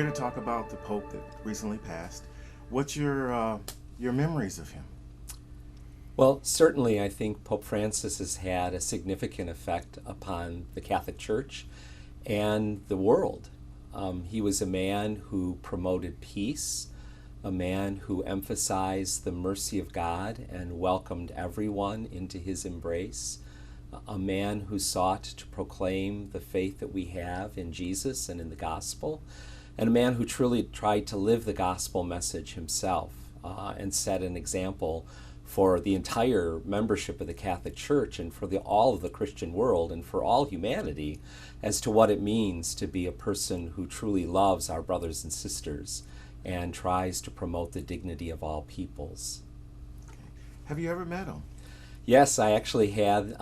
here to talk about the Pope that recently passed. What's your memories of him? Well, certainly I think Pope Francis has had a significant effect upon the Catholic Church and the world. He was a man who promoted peace, a man who emphasized the mercy of God and welcomed everyone into his embrace, a man who sought to proclaim the faith that we have in Jesus and in the gospel, and a man who truly tried to live the gospel message himself and set an example for the entire membership of the Catholic Church and for all of the Christian world and for all humanity as to what it means to be a person who truly loves our brothers and sisters and tries to promote the dignity of all peoples. Have you ever met him? Yes, I actually had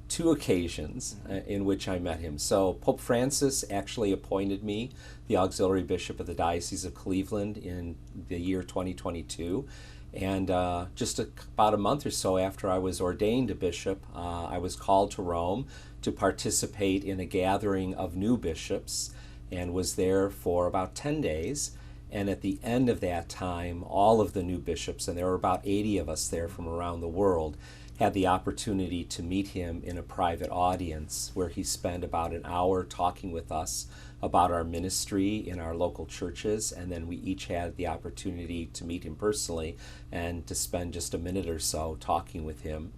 two occasions in which I met him. So Pope Francis actually appointed me the Auxiliary Bishop of the Diocese of Cleveland in the year 2022. And just about a month or so after I was ordained a bishop, I was called to Rome to participate in a gathering of new bishops and was there for about 10 days. And at the end of that time, all of the new bishops, and there were about 80 of us there from around the world, had the opportunity to meet him in a private audience where he spent about an hour talking with us about our ministry in our local churches, and then we each had the opportunity to meet him personally and to spend just a minute or so talking with him.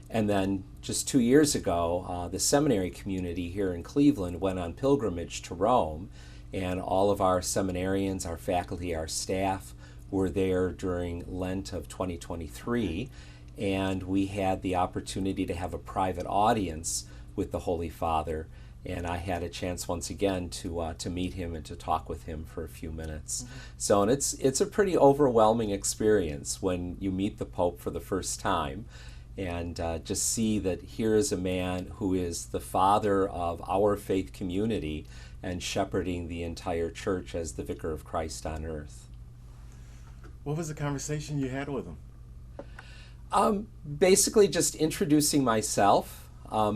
And then just 2 years ago, the seminary community here in Cleveland went on pilgrimage to Rome, and all of our seminarians, our faculty, our staff were there during Lent of 2023, and we had the opportunity to have a private audience with the Holy Father, and I had a chance once again to meet him and to talk with him for a few minutes. Mm-hmm. So, and it's a pretty overwhelming experience when you meet the Pope for the first time and just see that here is a man who is the father of our faith community and shepherding the entire church as the Vicar of Christ on earth. What was the conversation you had with him? Basically just introducing myself,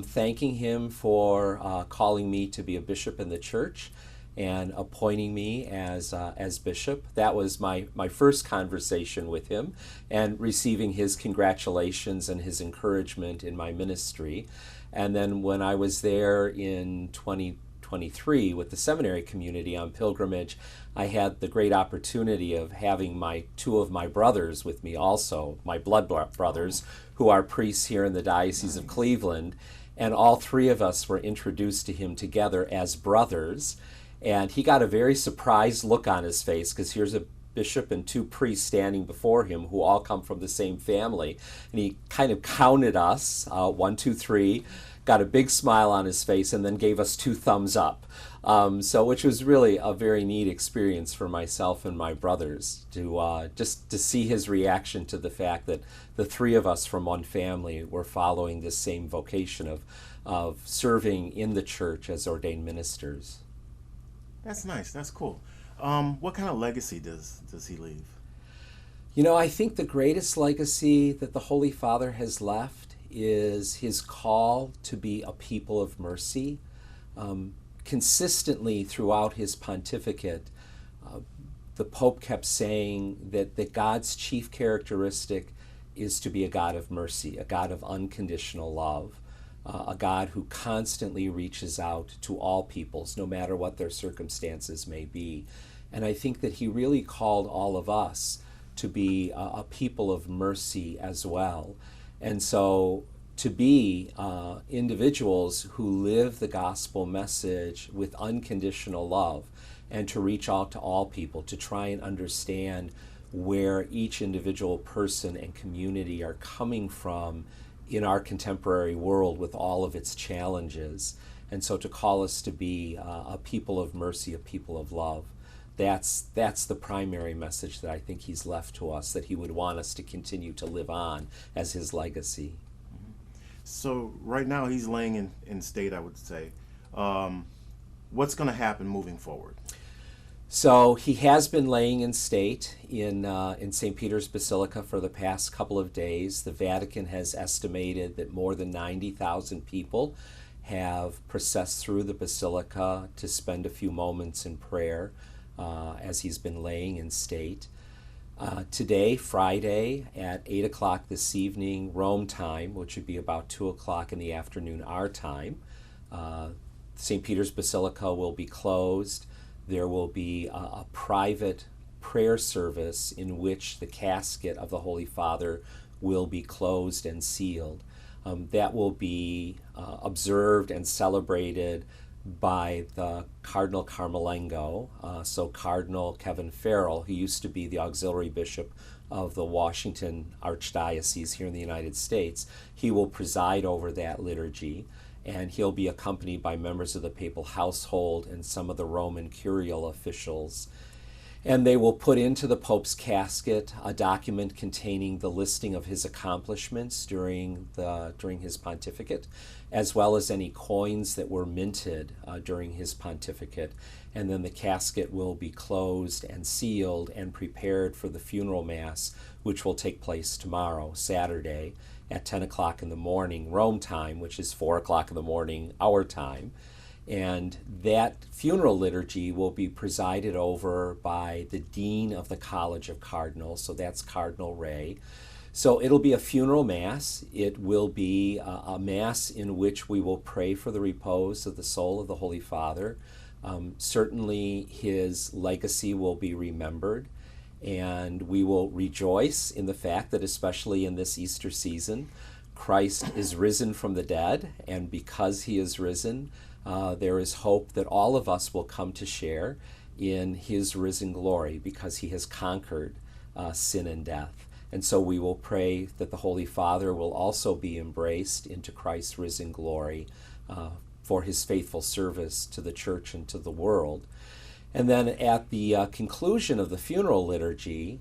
thanking him for calling me to be a bishop in the church and appointing me as bishop. That was my first conversation with him, and receiving his congratulations and his encouragement in my ministry. And then when I was there in 2023 with the seminary community on pilgrimage, I had the great opportunity of having two of my brothers with me also, my blood brothers, who are priests here in the Diocese of Cleveland, and all three of us were introduced to him together as brothers, and he got a very surprised look on his face because here's a bishop and two priests standing before him who all come from the same family, and he kind of counted us, 1, 2, 3, got a big smile on his face, and then gave us 2 thumbs up. Which was really a very neat experience for myself and my brothers to just to see his reaction to the fact that the three of us from one family were following this same vocation of serving in the church as ordained ministers. That's nice. That's cool. What kind of legacy does he leave? You know, I think the greatest legacy that the Holy Father has left is his call to be a people of mercy. Consistently throughout his pontificate, the Pope kept saying that God's chief characteristic is to be a God of mercy, a God of unconditional love, a God who constantly reaches out to all peoples, no matter what their circumstances may be. And I think that he really called all of us to be a people of mercy as well. And so to be individuals who live the gospel message with unconditional love and to reach out to all people, to try and understand where each individual person and community are coming from in our contemporary world with all of its challenges. And so to call us to be a people of mercy, a people of love, that's the primary message that I think he's left to us, that he would want us to continue to live on as his legacy. So right now he's laying in state, I would say. What's going to happen moving forward? So he has been laying in state in St. Peter's Basilica for the past couple of days. The Vatican has estimated that more than 90,000 people have processed through the Basilica to spend a few moments in prayer. as he's been laying in state. Today, Friday, at 8 o'clock this evening, Rome time, which would be about 2 o'clock in the afternoon our time, St. Peter's Basilica will be closed. There will be a private prayer service in which the casket of the Holy Father will be closed and sealed. That will be observed and celebrated by the Cardinal Carmelengo, so Cardinal Kevin Farrell, who used to be the Auxiliary Bishop of the Washington Archdiocese here in the United States. He will preside over that liturgy, and he'll be accompanied by members of the papal household and some of the Roman curial officials. And they will put into the Pope's casket a document containing the listing of his accomplishments during his pontificate, as well as any coins that were minted during his pontificate. And then the casket will be closed and sealed and prepared for the funeral mass, which will take place tomorrow, Saturday, at 10 o'clock in the morning, Rome time, which is 4 o'clock in the morning, our time. And that funeral liturgy will be presided over by the Dean of the College of Cardinals, so that's Cardinal Ray. So it'll be a funeral mass. It will be a mass in which we will pray for the repose of the soul of the Holy Father. Certainly his legacy will be remembered, and we will rejoice in the fact that, especially in this Easter season, Christ is risen from the dead, and because he is risen, there is hope that all of us will come to share in his risen glory because he has conquered sin and death. And so we will pray that the Holy Father will also be embraced into Christ's risen glory for his faithful service to the Church and to the world. And then at the conclusion of the funeral liturgy,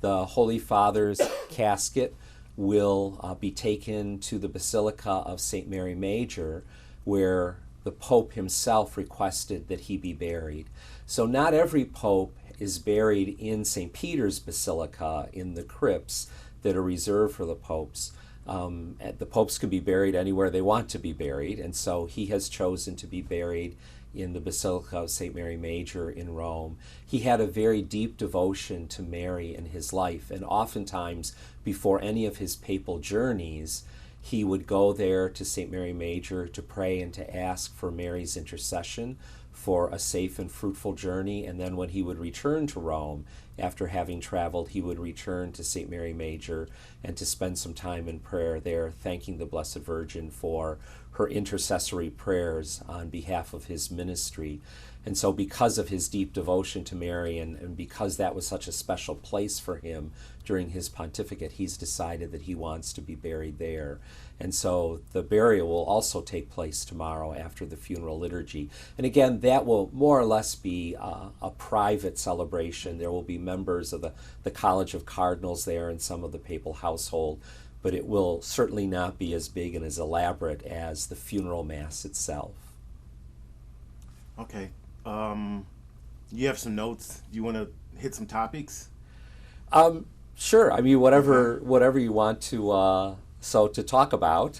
the Holy Father's casket will be taken to the Basilica of St. Mary Major, where the Pope himself requested that he be buried. So not every Pope is buried in St. Peter's Basilica in the crypts that are reserved for the popes. The popes can be buried anywhere they want to be buried, and so he has chosen to be buried in the Basilica of St. Mary Major in Rome. He had a very deep devotion to Mary in his life, and oftentimes before any of his papal journeys, he would go there to St. Mary Major to pray and to ask for Mary's intercession for a safe and fruitful journey. And then when he would return to Rome, after having traveled, he would return to St. Mary Major and to spend some time in prayer there, thanking the Blessed Virgin for her intercessory prayers on behalf of his ministry. And so because of his deep devotion to Mary and because that was such a special place for him during his pontificate, he's decided that he wants to be buried there. And so the burial will also take place tomorrow after the funeral liturgy. And again, that will more or less be a private celebration. There will be members of the College of Cardinals there and some of the papal household, but it will certainly not be as big and as elaborate as the funeral mass itself. Okay. You have some notes. You want to hit some topics? Sure. I mean, whatever you want to to talk about.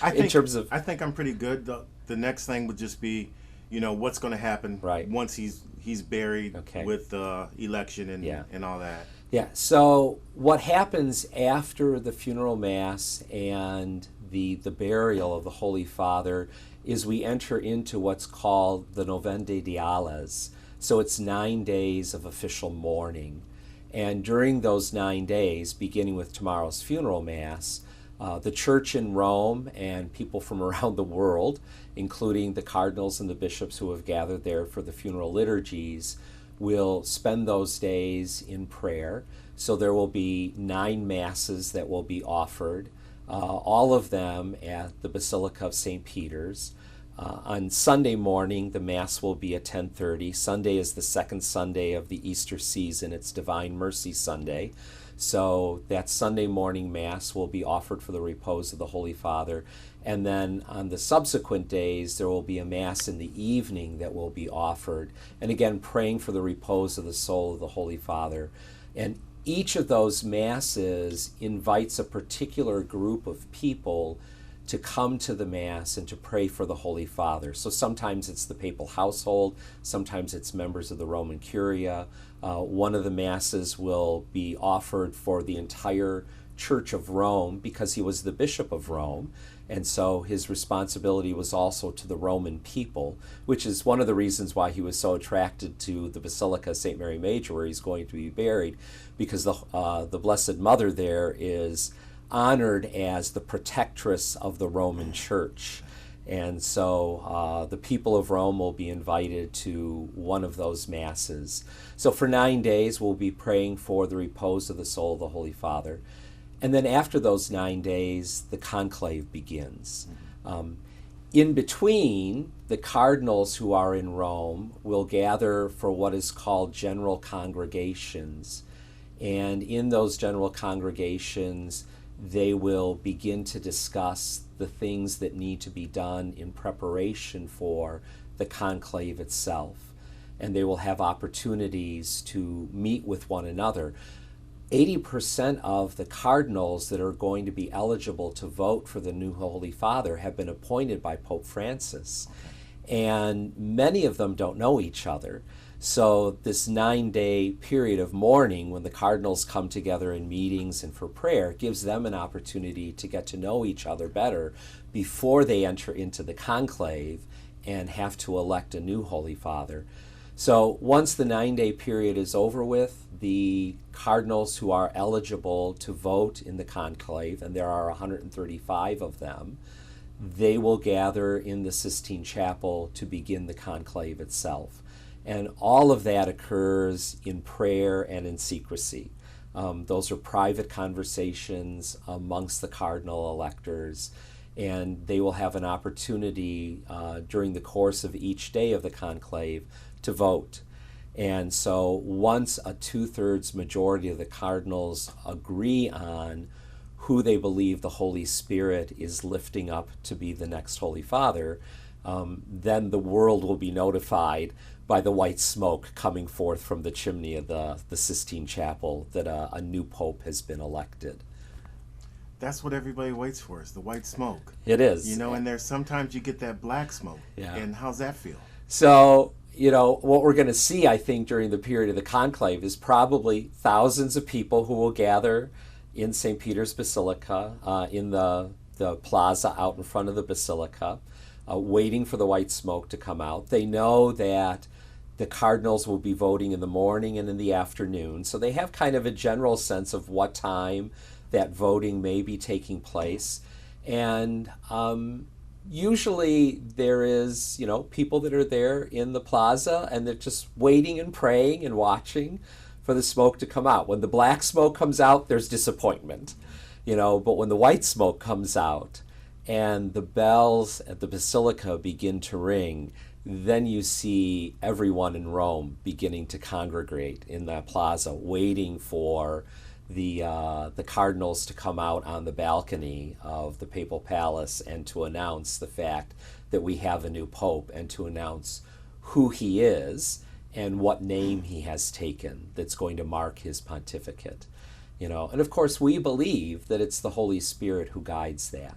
I think I'm pretty good. The next thing would just be, what's going to happen once he's buried with the election and all that. Yeah. So what happens after the funeral mass and the burial of the Holy Father is we enter into what's called the Novenae Diales. So it's 9 days of official mourning. And during those 9 days, beginning with tomorrow's funeral mass, the Church in Rome and people from around the world, including the cardinals and the bishops who have gathered there for the funeral liturgies, will spend those days in prayer. So there will be 9 masses that will be offered, all of them at the Basilica of St. Peter's. On Sunday morning, the Mass will be at 10:30. Sunday is the second Sunday of the Easter season. It's Divine Mercy Sunday. So that Sunday morning Mass will be offered for the repose of the Holy Father. And then on the subsequent days, there will be a Mass in the evening that will be offered. And again, praying for the repose of the soul of the Holy Father. And each of those Masses invites a particular group of people to come to the Mass and to pray for the Holy Father. So sometimes it's the papal household, sometimes it's members of the Roman Curia. One of the Masses will be offered for the entire Church of Rome because he was the Bishop of Rome, and so his responsibility was also to the Roman people, which is one of the reasons why he was so attracted to the Basilica of St. Mary Major, where he's going to be buried, because the Blessed Mother there is honored as the protectress of the Roman Church. And so the people of Rome will be invited to one of those Masses. So for 9 days, we'll be praying for the repose of the soul of the Holy Father. And then after those 9 days, the conclave begins. In between, the cardinals who are in Rome will gather for what is called general congregations. And in those general congregations, they will begin to discuss the things that need to be done in preparation for the conclave itself. And they will have opportunities to meet with one another. 80% of the cardinals that are going to be eligible to vote for the new Holy Father have been appointed by Pope Francis. And many of them don't know each other. So this 9-day period of mourning, when the cardinals come together in meetings and for prayer, gives them an opportunity to get to know each other better before they enter into the conclave and have to elect a new Holy Father. So once the 9-day period is over with, the cardinals who are eligible to vote in the conclave, and there are 135 of them, they will gather in the Sistine Chapel to begin the conclave itself. And all of that occurs in prayer and in secrecy. Those are private conversations amongst the cardinal electors, and they will have an opportunity during the course of each day of the conclave to vote. And so once a 2/3 majority of the cardinals agree on who they believe the Holy Spirit is lifting up to be the next Holy Father, then the world will be notified by the white smoke coming forth from the chimney of the Sistine Chapel that a new pope has been elected. That's what everybody waits for, is the white smoke. It is. You know, and there's sometimes you get that black smoke. Yeah. And how's that feel? So, you know, what we're going to see, I think, during the period of the conclave is probably thousands of people who will gather in St. Peter's Basilica, in the plaza out in front of the Basilica, waiting for the white smoke to come out. They know that the cardinals will be voting in the morning and in the afternoon, so they have kind of a general sense of what time that voting may be taking place. And usually there is, you know, people that are there in the plaza and they're just waiting and praying and watching for the smoke to come out. When the black smoke comes out, there's disappointment, you know, but when the white smoke comes out and the bells at the Basilica begin to ring, then you see everyone in Rome beginning to congregate in that plaza, waiting for the cardinals to come out on the balcony of the papal palace and to announce the fact that we have a new pope, and to announce who he is and what name he has taken that's going to mark his pontificate. You know, and of course we believe that it's the Holy Spirit who guides that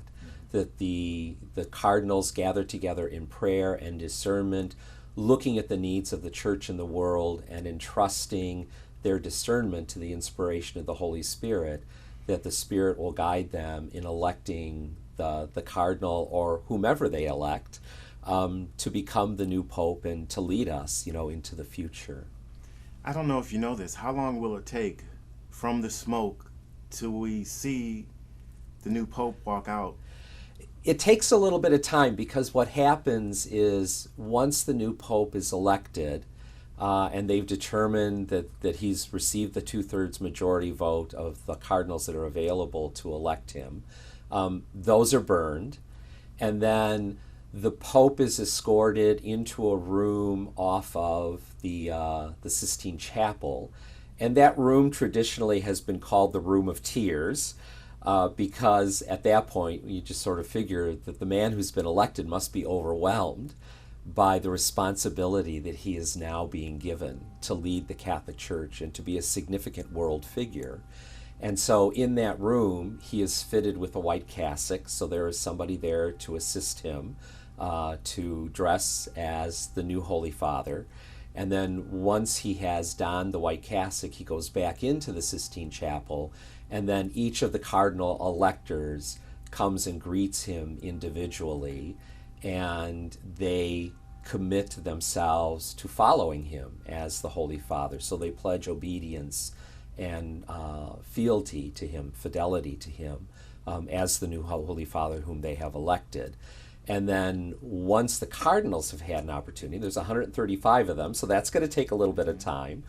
the cardinals gather together in prayer and discernment, looking at the needs of the church and the world and entrusting their discernment to the inspiration of the Holy Spirit, that the Spirit will guide them in electing the cardinal or whomever they elect to become the new pope and to lead us, you know, into the future. I don't know if you know this. How long will it take from the smoke till we see the new pope walk out? It takes a little bit of time, because what happens is once the new pope is elected, and they've determined that he's received the 2/3 majority vote of the cardinals that are available to elect him, those are burned, and then the Pope is escorted into a room off of the Sistine Chapel, and that room traditionally has been called the Room of Tears, because at that point you just sort of figure that the man who's been elected must be overwhelmed by the responsibility that he is now being given to lead the Catholic Church and to be a significant world figure. And so in that room, he is fitted with a white cassock, so there is somebody there to assist him to dress as the new Holy Father. And then once he has donned the white cassock, he goes back into the Sistine Chapel, and then each of the cardinal electors comes and greets him individually, and they commit themselves to following him as the Holy Father. So they pledge obedience and fealty to him, fidelity to him, as the new Holy Father whom they have elected. And then once the cardinals have had an opportunity, there's 135 of them, so that's going to take a little bit of time.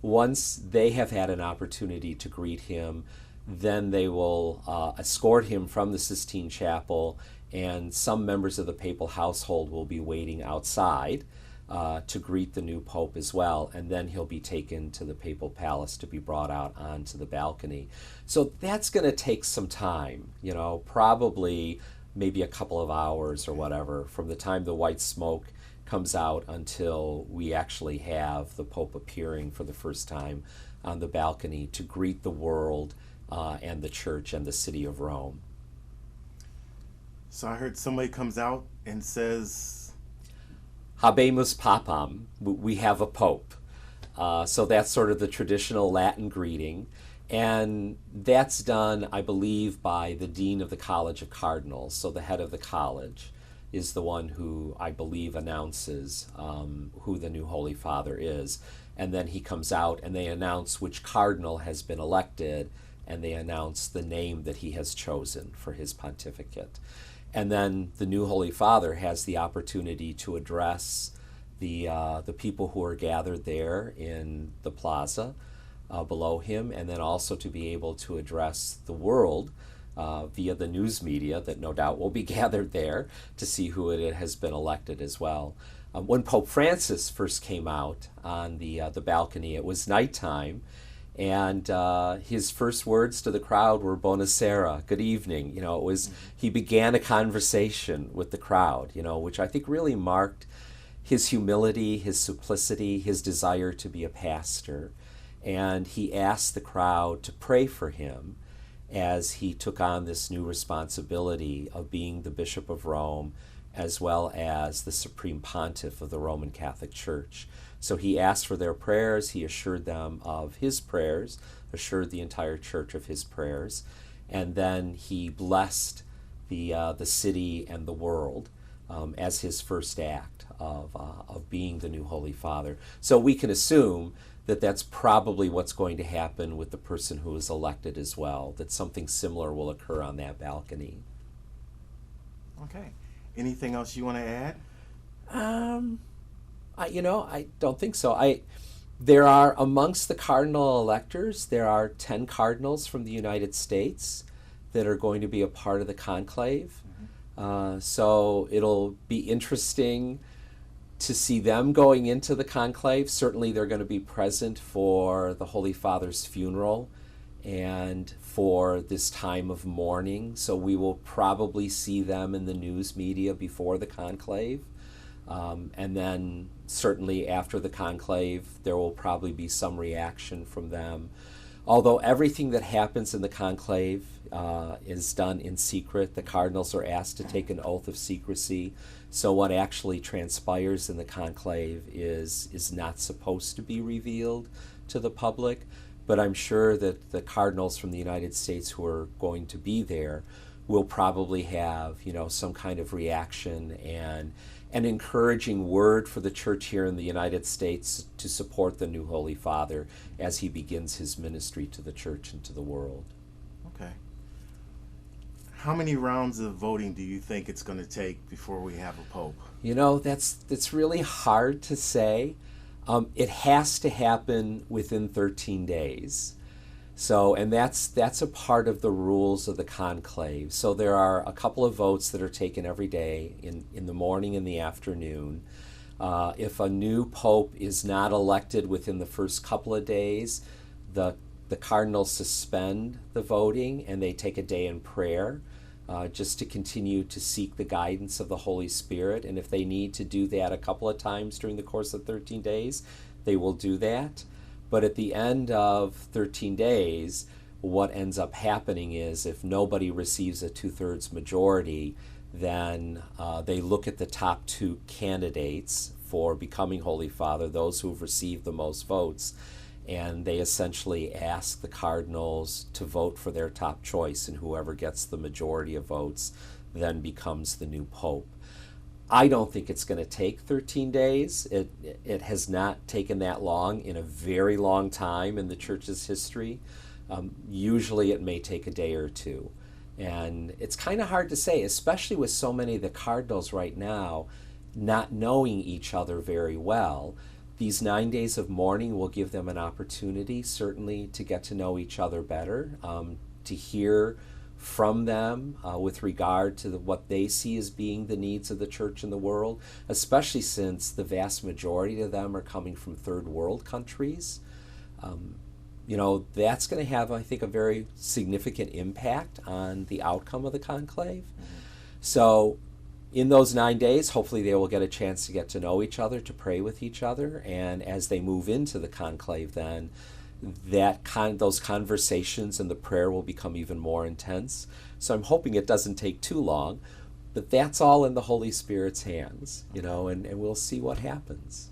Once they have had an opportunity to greet him, then they will escort him from the Sistine Chapel, and some members of the papal household will be waiting outside to greet the new pope as well, and then he'll be taken to the papal palace to be brought out onto the balcony. So that's going to take some time, probably maybe a couple of hours or whatever, from the time the white smoke comes out until we actually have the Pope appearing for the first time on the balcony to greet the world and the church and the city of Rome. So I heard somebody comes out and says, Habemus Papam, we have a Pope. So that's sort of the traditional Latin greeting. And that's done, I believe, by the Dean of the College of Cardinals. So the head of the college is the one who, I believe, announces who the new Holy Father is. And then he comes out and they announce which cardinal has been elected, and they announce the name that he has chosen for his pontificate. And then the new Holy Father has the opportunity to address the people who are gathered there in the plaza below him, and then also to be able to address the world via the news media that no doubt will be gathered there to see who it has been elected as well. When Pope Francis first came out on the balcony, it was nighttime, and his first words to the crowd were "Buonasera," good evening. He began a conversation with the crowd, which I think really marked his humility, his simplicity, his desire to be a pastor. And he asked the crowd to pray for him as he took on this new responsibility of being the Bishop of Rome, as well as the Supreme Pontiff of the Roman Catholic Church. So he asked for their prayers, he assured them of his prayers, assured the entire church of his prayers, and then he blessed the city and the world as his first act of being the new Holy Father. So we can assume that that's probably what's going to happen with the person who is elected as well, that something similar will occur on that balcony. Okay. Anything else you want to add? I don't think so. There are, amongst the cardinal electors, there are 10 cardinals from the United States that are going to be a part of the conclave. So it'll be interesting to see them going into the conclave. Certainly they're going to be present for the Holy Father's funeral and for this time of mourning. So we will probably see them in the news media before the conclave. And then certainly after the conclave, there will probably be some reaction from them. Although everything that happens in the conclave is done in secret, the cardinals are asked to take an oath of secrecy. So what actually transpires in the conclave is not supposed to be revealed to the public. But I'm sure that the cardinals from the United States who are going to be there will probably have, some kind of reaction and an encouraging word for the church here in the United States to support the new Holy Father as he begins his ministry to the church and to the world. Okay. How many rounds of voting do you think it's going to take before we have a pope? That's really hard to say. It has to happen within 13 days. So, and that's a part of the rules of the conclave. So there are a couple of votes that are taken every day in the morning and the afternoon. If a new pope is not elected within the first couple of days, the cardinals suspend the voting and they take a day in prayer just to continue to seek the guidance of the Holy Spirit. And if they need to do that a couple of times during the course of 13 days, they will do that. But at the end of 13 days, what ends up happening is if nobody receives a 2/3 majority, then they look at the top two candidates for becoming Holy Father, those who've received the most votes, and they essentially ask the cardinals to vote for their top choice, and whoever gets the majority of votes then becomes the new pope. I don't think it's going to take 13 days. It has not taken that long in a very long time in the Church's history. Usually it may take a day or two. And it's kind of hard to say, especially with so many of the cardinals right now not knowing each other very well. These 9 days of mourning will give them an opportunity, certainly, to get to know each other better, to hear from them with regard to what they see as being the needs of the Church in the world, especially since the vast majority of them are coming from third world countries. That's going to have, I think, a very significant impact on the outcome of the conclave. So in those 9 days, hopefully they will get a chance to get to know each other, to pray with each other, and as they move into the conclave then, those conversations and the prayer will become even more intense. So I'm hoping it doesn't take too long, but that's all in the Holy Spirit's hands, and we'll see what happens.